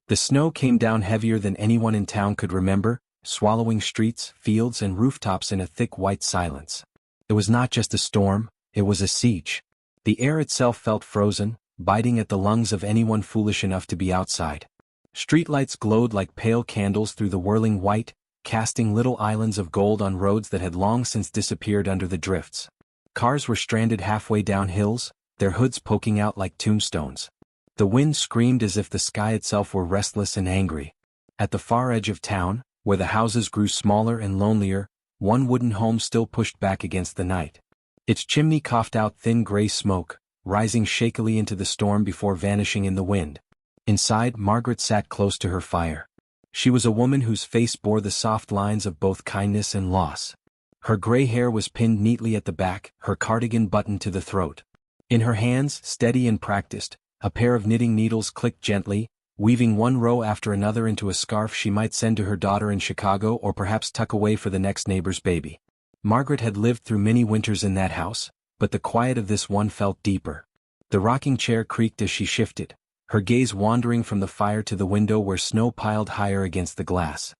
The snow came down heavier than anyone in town could remember, swallowing streets, fields, and rooftops in a thick white silence. It was not just a storm, it was a siege. The air itself felt frozen, biting at the lungs of anyone foolish enough to be outside. Streetlights glowed like pale candles through the whirling white, casting little islands of gold on roads that had long since disappeared under the drifts. Cars were stranded halfway down hills, their hoods poking out like tombstones. The wind screamed as if the sky itself were restless and angry. At the far edge of town, where the houses grew smaller and lonelier, one wooden home still pushed back against the night. Its chimney coughed out thin gray smoke, rising shakily into the storm before vanishing in the wind. Inside, Margaret sat close to her fire. She was a woman whose face bore the soft lines of both kindness and loss. Her gray hair was pinned neatly at the back, her cardigan buttoned to the throat. In her hands, steady and practiced, a pair of knitting needles clicked gently, weaving one row after another into a scarf she might send to her daughter in Chicago or perhaps tuck away for the next neighbor's baby. Margaret had lived through many winters in that house, but the quiet of this one felt deeper. The rocking chair creaked as she shifted, her gaze wandering from the fire to the window where snow piled higher against the glass.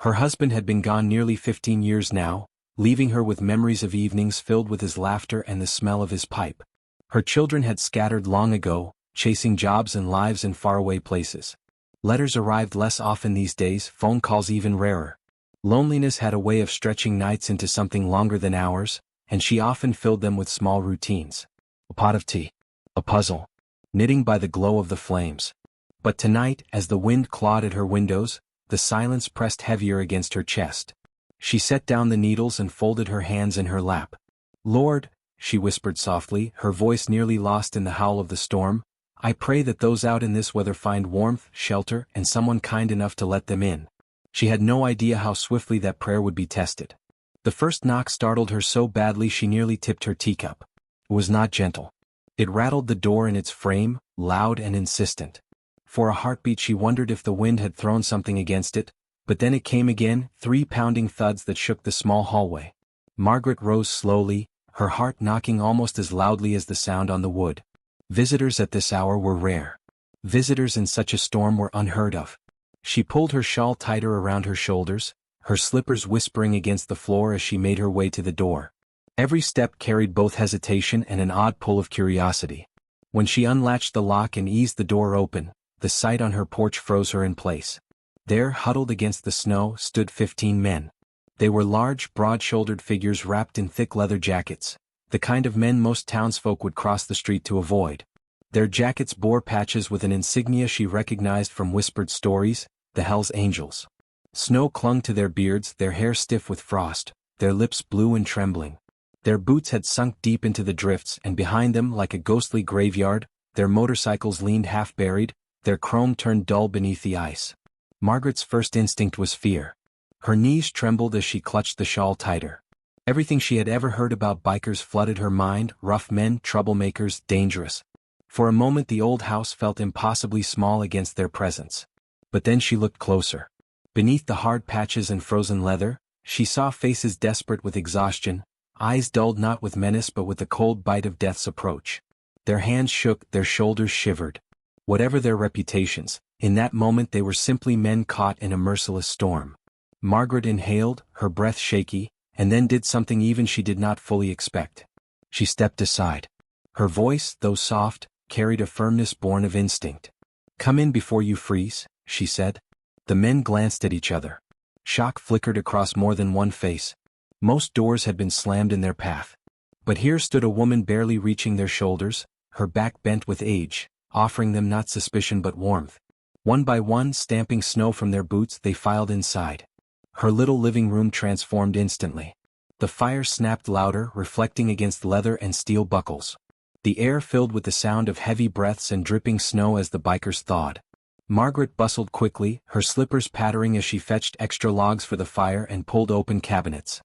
Her husband had been gone nearly 15 years now, leaving her with memories of evenings filled with his laughter and the smell of his pipe. Her children had scattered long ago, chasing jobs and lives in faraway places. Letters arrived less often these days, phone calls even rarer. Loneliness had a way of stretching nights into something longer than hours, and she often filled them with small routines. A pot of tea. A puzzle. Knitting by the glow of the flames. But tonight, as the wind clawed at her windows, the silence pressed heavier against her chest. She set down the needles and folded her hands in her lap. "Lord," she whispered softly, her voice nearly lost in the howl of the storm, "I pray that those out in this weather find warmth, shelter, and someone kind enough to let them in." She had no idea how swiftly that prayer would be tested. The first knock startled her so badly she nearly tipped her teacup. It was not gentle. It rattled the door in its frame, loud and insistent. For a heartbeat she wondered if the wind had thrown something against it, but then it came again, 3 pounding thuds that shook the small hallway. Margaret rose slowly, her heart knocking almost as loudly as the sound on the wood. Visitors at this hour were rare. Visitors in such a storm were unheard of. She pulled her shawl tighter around her shoulders, her slippers whispering against the floor as she made her way to the door. Every step carried both hesitation and an odd pull of curiosity. When she unlatched the lock and eased the door open, the sight on her porch froze her in place. There, huddled against the snow, stood 15 men. They were large, broad-shouldered figures wrapped in thick leather jackets, the kind of men most townsfolk would cross the street to avoid. Their jackets bore patches with an insignia she recognized from whispered stories, the Hell's Angels. Snow clung to their beards, their hair stiff with frost, their lips blue and trembling. Their boots had sunk deep into the drifts, and behind them, like a ghostly graveyard, their motorcycles leaned half-buried, their chrome turned dull beneath the ice. Margaret's first instinct was fear. Her knees trembled as she clutched the shawl tighter. Everything she had ever heard about bikers flooded her mind: rough men, troublemakers, dangerous. For a moment the old house felt impossibly small against their presence. But then she looked closer. Beneath the hard patches and frozen leather, she saw faces desperate with exhaustion, eyes dulled not with menace but with the cold bite of death's approach. Their hands shook, their shoulders shivered. Whatever their reputations, in that moment they were simply men caught in a merciless storm. Margaret inhaled, her breath shaky, and then did something even she did not fully expect. She stepped aside. Her voice, though soft, carried a firmness born of instinct. "Come in before you freeze," she said. The men glanced at each other. Shock flickered across more than one face. Most doors had been slammed in their path. But here stood a woman barely reaching their shoulders, her back bent with age, offering them not suspicion but warmth. One by one, stamping snow from their boots, they filed inside. Her little living room transformed instantly. The fire snapped louder, reflecting against leather and steel buckles. The air filled with the sound of heavy breaths and dripping snow as the bikers thawed. Margaret bustled quickly, her slippers pattering as she fetched extra logs for the fire and pulled open cabinets.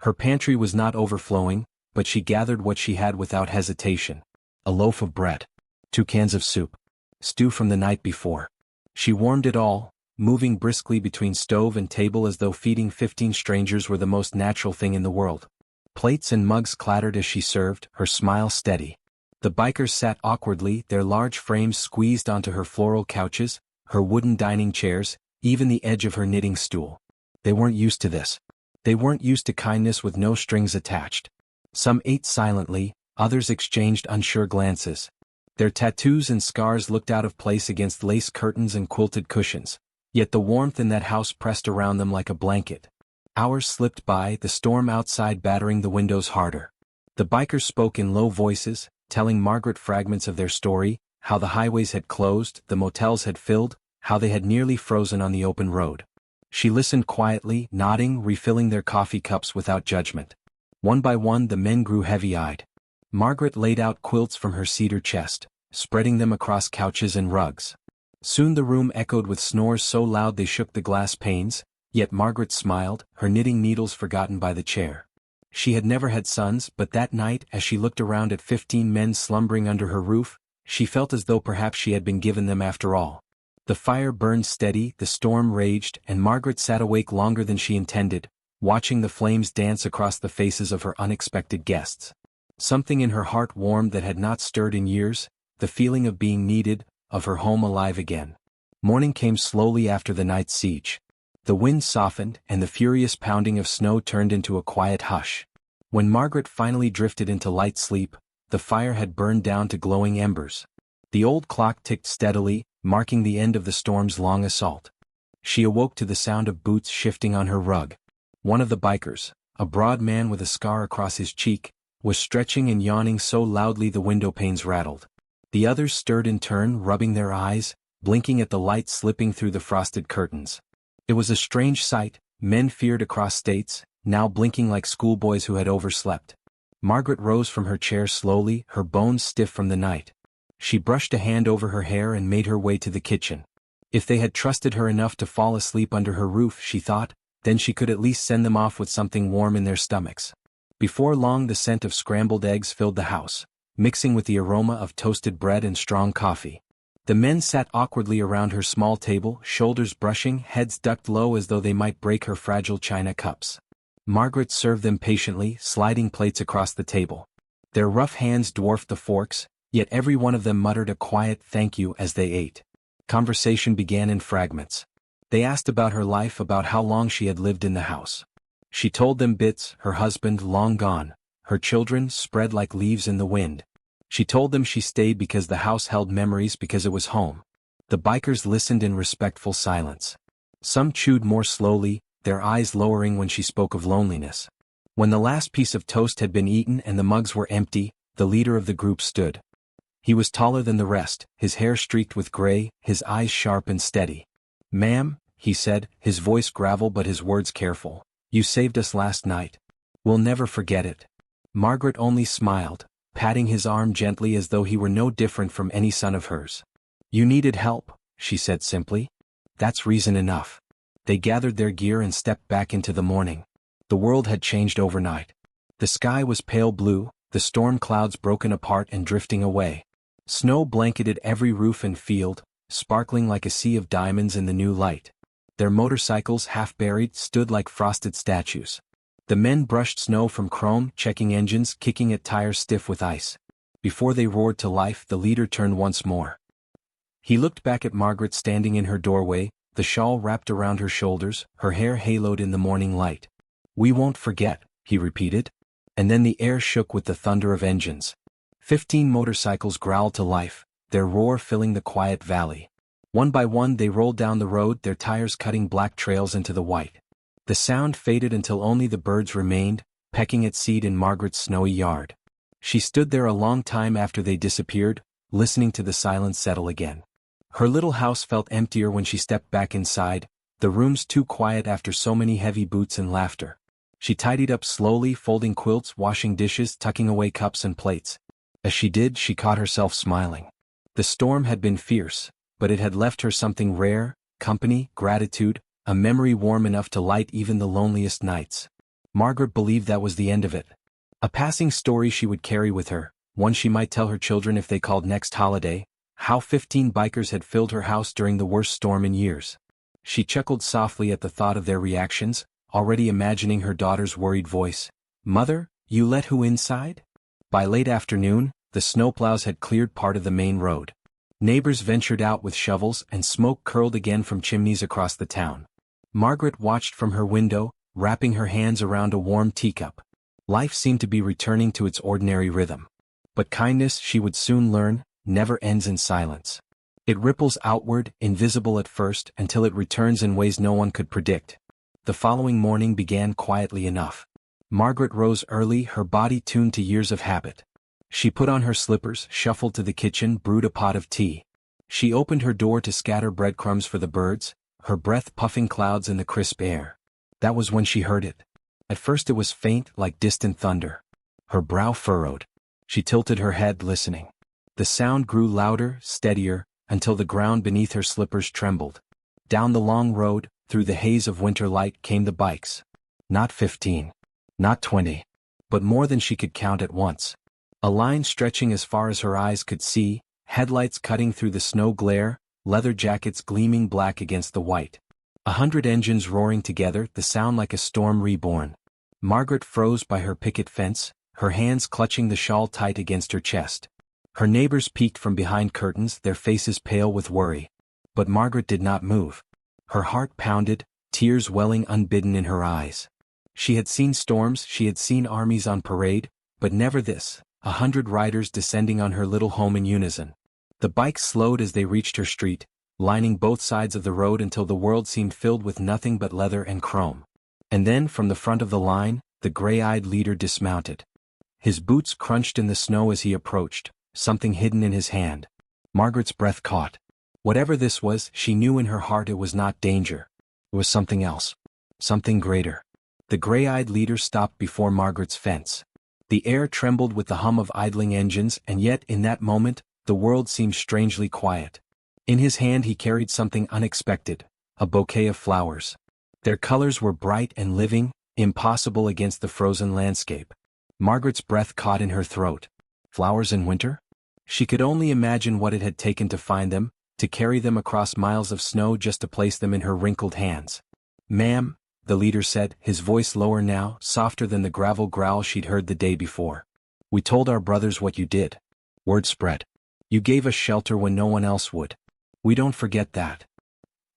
Her pantry was not overflowing, but she gathered what she had without hesitation. A loaf of bread. 2 cans of soup. Stew from the night before. She warmed it all, moving briskly between stove and table as though feeding 15 strangers were the most natural thing in the world. Plates and mugs clattered as she served, her smile steady. The bikers sat awkwardly, their large frames squeezed onto her floral couches, her wooden dining chairs, even the edge of her knitting stool. They weren't used to this. They weren't used to kindness with no strings attached. Some ate silently, others exchanged unsure glances. Their tattoos and scars looked out of place against lace curtains and quilted cushions, yet the warmth in that house pressed around them like a blanket. Hours slipped by, the storm outside battering the windows harder. The bikers spoke in low voices, telling Margaret fragments of their story, how the highways had closed, the motels had filled, how they had nearly frozen on the open road. She listened quietly, nodding, refilling their coffee cups without judgment. One by one the men grew heavy-eyed. Margaret laid out quilts from her cedar chest, spreading them across couches and rugs. Soon the room echoed with snores so loud they shook the glass panes, yet Margaret smiled, her knitting needles forgotten by the chair. She had never had sons, but that night, as she looked around at 15 men slumbering under her roof, she felt as though perhaps she had been given them after all. The fire burned steady, the storm raged, and Margaret sat awake longer than she intended, watching the flames dance across the faces of her unexpected guests. Something in her heart warmed that had not stirred in years, the feeling of being needed, of her home alive again. Morning came slowly after the night's siege. The wind softened, and the furious pounding of snow turned into a quiet hush. When Margaret finally drifted into light sleep, the fire had burned down to glowing embers. The old clock ticked steadily, marking the end of the storm's long assault. She awoke to the sound of boots shifting on her rug. One of the bikers, a broad man with a scar across his cheek, was stretching and yawning so loudly the window panes rattled. The others stirred in turn, rubbing their eyes, blinking at the light slipping through the frosted curtains. It was a strange sight, men feared across states, now blinking like schoolboys who had overslept. Margaret rose from her chair slowly, her bones stiff from the night. She brushed a hand over her hair and made her way to the kitchen. If they had trusted her enough to fall asleep under her roof, she thought, then she could at least send them off with something warm in their stomachs. Before long the scent of scrambled eggs filled the house, mixing with the aroma of toasted bread and strong coffee. The men sat awkwardly around her small table, shoulders brushing, heads ducked low as though they might break her fragile china cups. Margaret served them patiently, sliding plates across the table. Their rough hands dwarfed the forks, yet every one of them muttered a quiet thank you as they ate. Conversation began in fragments. They asked about her life, about how long she had lived in the house. She told them bits, her husband long gone, her children spread like leaves in the wind. She told them she stayed because the house held memories, because it was home. The bikers listened in respectful silence. Some chewed more slowly, their eyes lowering when she spoke of loneliness. When the last piece of toast had been eaten and the mugs were empty, the leader of the group stood. He was taller than the rest, his hair streaked with gray, his eyes sharp and steady. "Ma'am," he said, his voice gravel but his words careful, "you saved us last night. We'll never forget it." Margaret only smiled, patting his arm gently as though he were no different from any son of hers. "You needed help," she said simply. "That's reason enough." They gathered their gear and stepped back into the morning. The world had changed overnight. The sky was pale blue, the storm clouds broken apart and drifting away. Snow blanketed every roof and field, sparkling like a sea of diamonds in the new light. Their motorcycles, half buried, stood like frosted statues. The men brushed snow from chrome, checking engines, kicking at tires stiff with ice. Before they roared to life, the leader turned once more. He looked back at Margaret standing in her doorway, the shawl wrapped around her shoulders, her hair haloed in the morning light. "We won't forget," he repeated. And then the air shook with the thunder of engines. 15 motorcycles growled to life, their roar filling the quiet valley. One by one they rolled down the road, their tires cutting black trails into the white. The sound faded until only the birds remained, pecking at seed in Margaret's snowy yard. She stood there a long time after they disappeared, listening to the silence settle again. Her little house felt emptier when she stepped back inside, the rooms too quiet after so many heavy boots and laughter. She tidied up slowly, folding quilts, washing dishes, tucking away cups and plates. As she did, she caught herself smiling. The storm had been fierce, but it had left her something rare: company, gratitude, a memory warm enough to light even the loneliest nights. Margaret believed that was the end of it. A passing story she would carry with her, one she might tell her children if they called next holiday, how 15 bikers had filled her house during the worst storm in years. She chuckled softly at the thought of their reactions, already imagining her daughter's worried voice. "Mother, you let who inside?" By late afternoon, the snowplows had cleared part of the main road. Neighbors ventured out with shovels and smoke curled again from chimneys across the town. Margaret watched from her window, wrapping her hands around a warm teacup. Life seemed to be returning to its ordinary rhythm. But kindness, she would soon learn, never ends in silence. It ripples outward, invisible at first, until it returns in ways no one could predict. The following morning began quietly enough. Margaret rose early, her body tuned to years of habit. She put on her slippers, shuffled to the kitchen, brewed a pot of tea. She opened her door to scatter breadcrumbs for the birds, her breath puffing clouds in the crisp air. That was when she heard it. At first it was faint, like distant thunder. Her brow furrowed. She tilted her head, listening. The sound grew louder, steadier, until the ground beneath her slippers trembled. Down the long road, through the haze of winter light, came the bikes. Not 15. Not 20. But more than she could count at once. A line stretching as far as her eyes could see, headlights cutting through the snow glare, leather jackets gleaming black against the white. 100 engines roaring together, the sound like a storm reborn. Margaret froze by her picket fence, her hands clutching the shawl tight against her chest. Her neighbors peeked from behind curtains, their faces pale with worry. But Margaret did not move. Her heart pounded, tears welling unbidden in her eyes. She had seen storms, she had seen armies on parade, but never this, 100 riders descending on her little home in unison. The bikes slowed as they reached her street, lining both sides of the road until the world seemed filled with nothing but leather and chrome. And then, from the front of the line, the gray-eyed leader dismounted. His boots crunched in the snow as he approached, something hidden in his hand. Margaret's breath caught. Whatever this was, she knew in her heart it was not danger. It was something else. Something greater. The gray-eyed leader stopped before Margaret's fence. The air trembled with the hum of idling engines, and yet, in that moment, the world seemed strangely quiet. In his hand he carried something unexpected, a bouquet of flowers. Their colors were bright and living, impossible against the frozen landscape. Margaret's breath caught in her throat. Flowers in winter? She could only imagine what it had taken to find them, to carry them across miles of snow just to place them in her wrinkled hands. "Ma'am," the leader said, his voice lower now, softer than the gravel growl she'd heard the day before. "We told our brothers what you did. Word spread. You gave us shelter when no one else would. We don't forget that."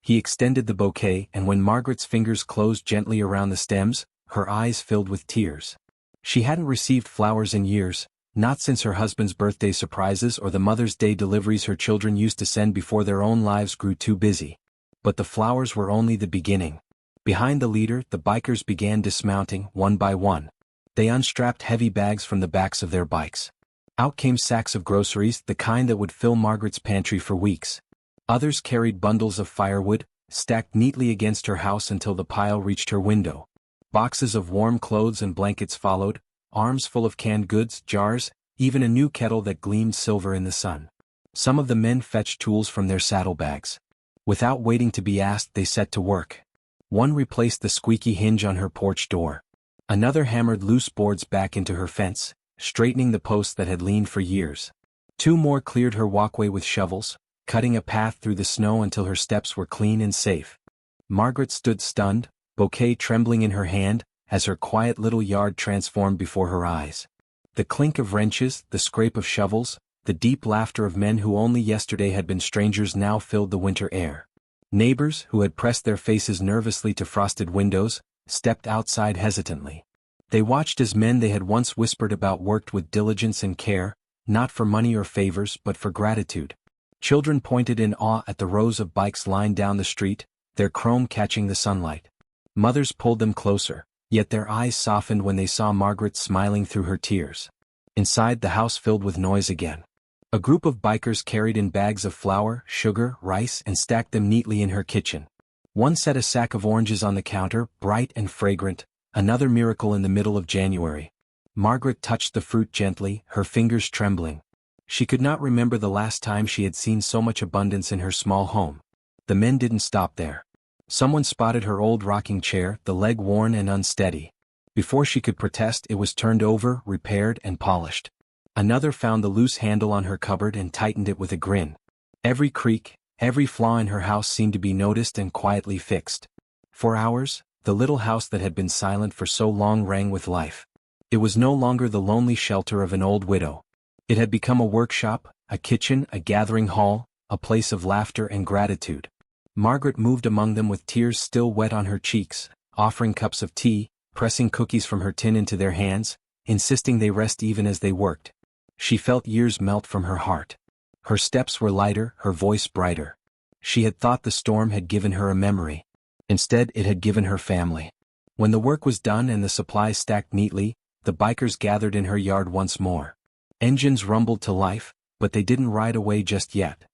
He extended the bouquet, and when Margaret's fingers closed gently around the stems, her eyes filled with tears. She hadn't received flowers in years, not since her husband's birthday surprises or the Mother's Day deliveries her children used to send before their own lives grew too busy. But the flowers were only the beginning. Behind the leader, the bikers began dismounting, one by one. They unstrapped heavy bags from the backs of their bikes. Out came sacks of groceries, the kind that would fill Margaret's pantry for weeks. Others carried bundles of firewood, stacked neatly against her house until the pile reached her window. Boxes of warm clothes and blankets followed, arms full of canned goods, jars, even a new kettle that gleamed silver in the sun. Some of the men fetched tools from their saddlebags. Without waiting to be asked, they set to work. One replaced the squeaky hinge on her porch door. Another hammered loose boards back into her fence, straightening the posts that had leaned for years. Two more cleared her walkway with shovels, cutting a path through the snow until her steps were clean and safe. Margaret stood stunned, bouquet trembling in her hand, as her quiet little yard transformed before her eyes. The clink of wrenches, the scrape of shovels, the deep laughter of men who only yesterday had been strangers now filled the winter air. Neighbors, who had pressed their faces nervously to frosted windows, stepped outside hesitantly. They watched as men they had once whispered about worked with diligence and care, not for money or favors but for gratitude. Children pointed in awe at the rows of bikes lined down the street, their chrome catching the sunlight. Mothers pulled them closer, yet their eyes softened when they saw Margaret smiling through her tears. Inside, the house filled with noise again. A group of bikers carried in bags of flour, sugar, rice, and stacked them neatly in her kitchen. One set a sack of oranges on the counter, bright and fragrant, another miracle in the middle of January. Margaret touched the fruit gently, her fingers trembling. She could not remember the last time she had seen so much abundance in her small home. The men didn't stop there. Someone spotted her old rocking chair, the leg worn and unsteady. Before she could protest, it was turned over, repaired, and polished. Another found the loose handle on her cupboard and tightened it with a grin. Every creak, every flaw in her house seemed to be noticed and quietly fixed. For hours, the little house that had been silent for so long rang with life. It was no longer the lonely shelter of an old widow. It had become a workshop, a kitchen, a gathering hall, a place of laughter and gratitude. Margaret moved among them with tears still wet on her cheeks, offering cups of tea, pressing cookies from her tin into their hands, insisting they rest even as they worked. She felt years melt from her heart. Her steps were lighter, her voice brighter. She had thought the storm had given her a memory. Instead, it had given her family. When the work was done and the supplies stacked neatly, the bikers gathered in her yard once more. Engines rumbled to life, but they didn't ride away just yet.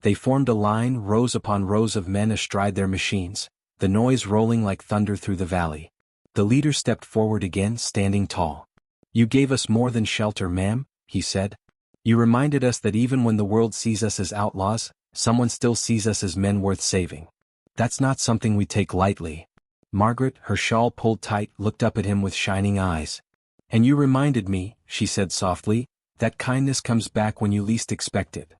They formed a line, rows upon rows of men astride their machines, the noise rolling like thunder through the valley. The leader stepped forward again, standing tall. "You gave us more than shelter, ma'am," he said. "You reminded us that even when the world sees us as outlaws, someone still sees us as men worth saving. That's not something we take lightly." Margaret, her shawl pulled tight, looked up at him with shining eyes. "And you reminded me," she said softly, "that kindness comes back when you least expect it."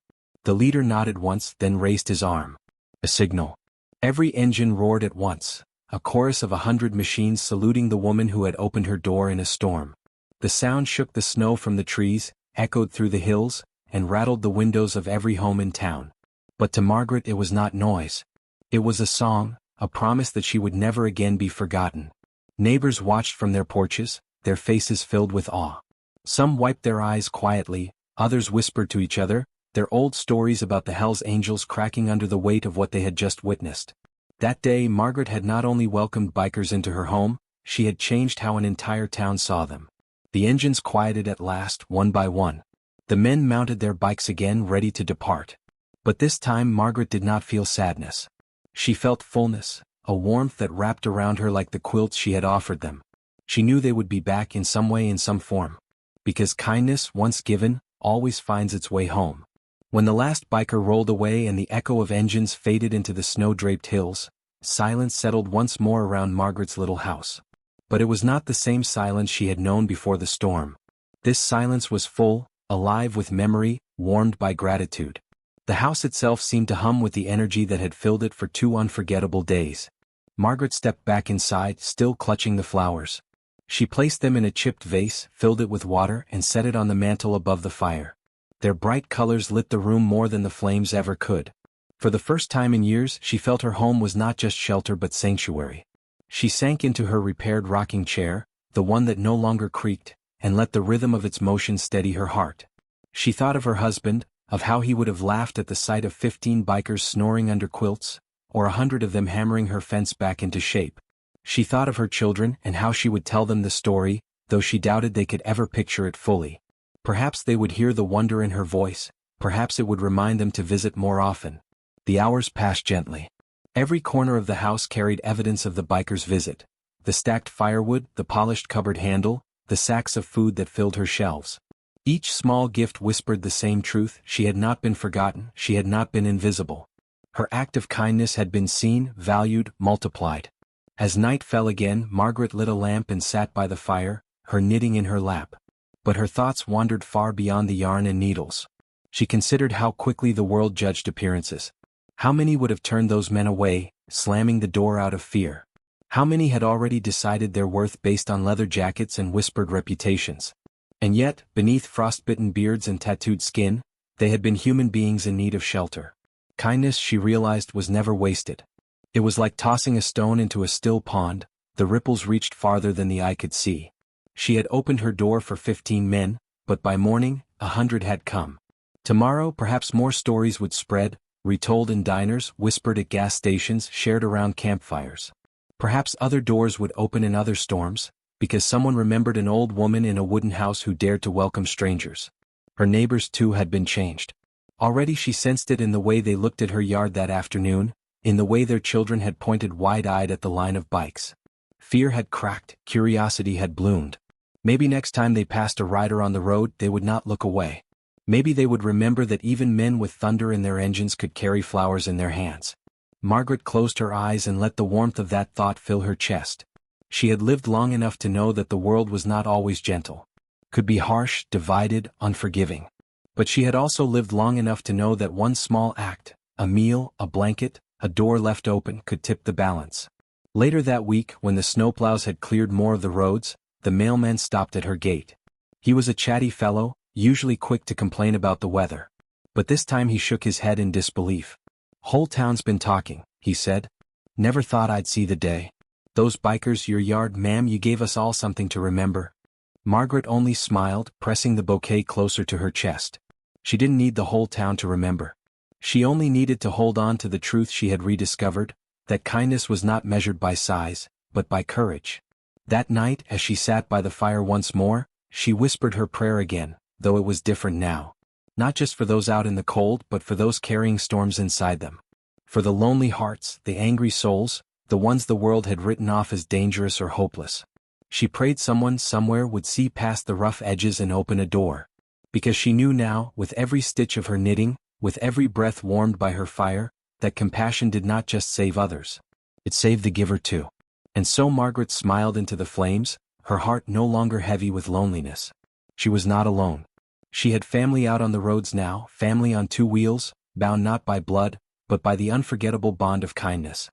The leader nodded once, then raised his arm. A signal. Every engine roared at once, a chorus of 100 machines saluting the woman who had opened her door in a storm. The sound shook the snow from the trees, echoed through the hills, and rattled the windows of every home in town. But to Margaret it was not noise. It was a song, a promise that she would never again be forgotten. Neighbors watched from their porches, their faces filled with awe. Some wiped their eyes quietly, others whispered to each other, their old stories about the Hells Angels cracking under the weight of what they had just witnessed. That day Margaret had not only welcomed bikers into her home, she had changed how an entire town saw them. The engines quieted at last, one by one. The men mounted their bikes again, ready to depart. But this time Margaret did not feel sadness. She felt fullness, a warmth that wrapped around her like the quilts she had offered them. She knew they would be back in some way, in some form. Because kindness, once given, always finds its way home. When the last biker rolled away and the echo of engines faded into the snow-draped hills, silence settled once more around Margaret's little house. But it was not the same silence she had known before the storm. This silence was full, alive with memory, warmed by gratitude. The house itself seemed to hum with the energy that had filled it for 2 unforgettable days. Margaret stepped back inside, still clutching the flowers. She placed them in a chipped vase, filled it with water, and set it on the mantel above the fire. Their bright colors lit the room more than the flames ever could. For the first time in years, she felt her home was not just shelter but sanctuary. She sank into her repaired rocking chair, the one that no longer creaked, and let the rhythm of its motion steady her heart. She thought of her husband, of how he would have laughed at the sight of 15 bikers snoring under quilts, or 100 of them hammering her fence back into shape. She thought of her children and how she would tell them the story, though she doubted they could ever picture it fully. Perhaps they would hear the wonder in her voice, perhaps it would remind them to visit more often. The hours passed gently. Every corner of the house carried evidence of the biker's visit. The stacked firewood, the polished cupboard handle, the sacks of food that filled her shelves. Each small gift whispered the same truth: she had not been forgotten, she had not been invisible. Her act of kindness had been seen, valued, multiplied. As night fell again, Margaret lit a lamp and sat by the fire, her knitting in her lap. But her thoughts wandered far beyond the yarn and needles. She considered how quickly the world judged appearances. How many would have turned those men away, slamming the door out of fear? How many had already decided their worth based on leather jackets and whispered reputations? And yet, beneath frostbitten beards and tattooed skin, they had been human beings in need of shelter. Kindness, she realized, was never wasted. It was like tossing a stone into a still pond, the ripples reached farther than the eye could see. She had opened her door for 15 men, but by morning, 100 had come. Tomorrow, perhaps more stories would spread, retold in diners, whispered at gas stations, shared around campfires. Perhaps other doors would open in other storms, because someone remembered an old woman in a wooden house who dared to welcome strangers. Her neighbors too had been changed. Already she sensed it in the way they looked at her yard that afternoon, in the way their children had pointed wide-eyed at the line of bikes. Fear had cracked, curiosity had bloomed. Maybe next time they passed a rider on the road they would not look away. Maybe they would remember that even men with thunder in their engines could carry flowers in their hands. Margaret closed her eyes and let the warmth of that thought fill her chest. She had lived long enough to know that the world was not always gentle. Could be harsh, divided, unforgiving. But she had also lived long enough to know that one small act, a meal, a blanket, a door left open, could tip the balance. Later that week, when the snowplows had cleared more of the roads, the mailman stopped at her gate. He was a chatty fellow, usually quick to complain about the weather. But this time he shook his head in disbelief. "Whole town's been talking," he said. "Never thought I'd see the day. Those bikers, your yard, ma'am, you gave us all something to remember." Margaret only smiled, pressing the bouquet closer to her chest. She didn't need the whole town to remember. She only needed to hold on to the truth she had rediscovered, that kindness was not measured by size, but by courage. That night, as she sat by the fire once more, she whispered her prayer again, though it was different now. Not just for those out in the cold, but for those carrying storms inside them. For the lonely hearts, the angry souls, the ones the world had written off as dangerous or hopeless. She prayed someone somewhere would see past the rough edges and open a door. Because she knew now, with every stitch of her knitting, with every breath warmed by her fire, that compassion did not just save others. It saved the giver too. And so Margaret smiled into the flames, her heart no longer heavy with loneliness. She was not alone. She had family out on the roads now, family on two wheels, bound not by blood, but by the unforgettable bond of kindness.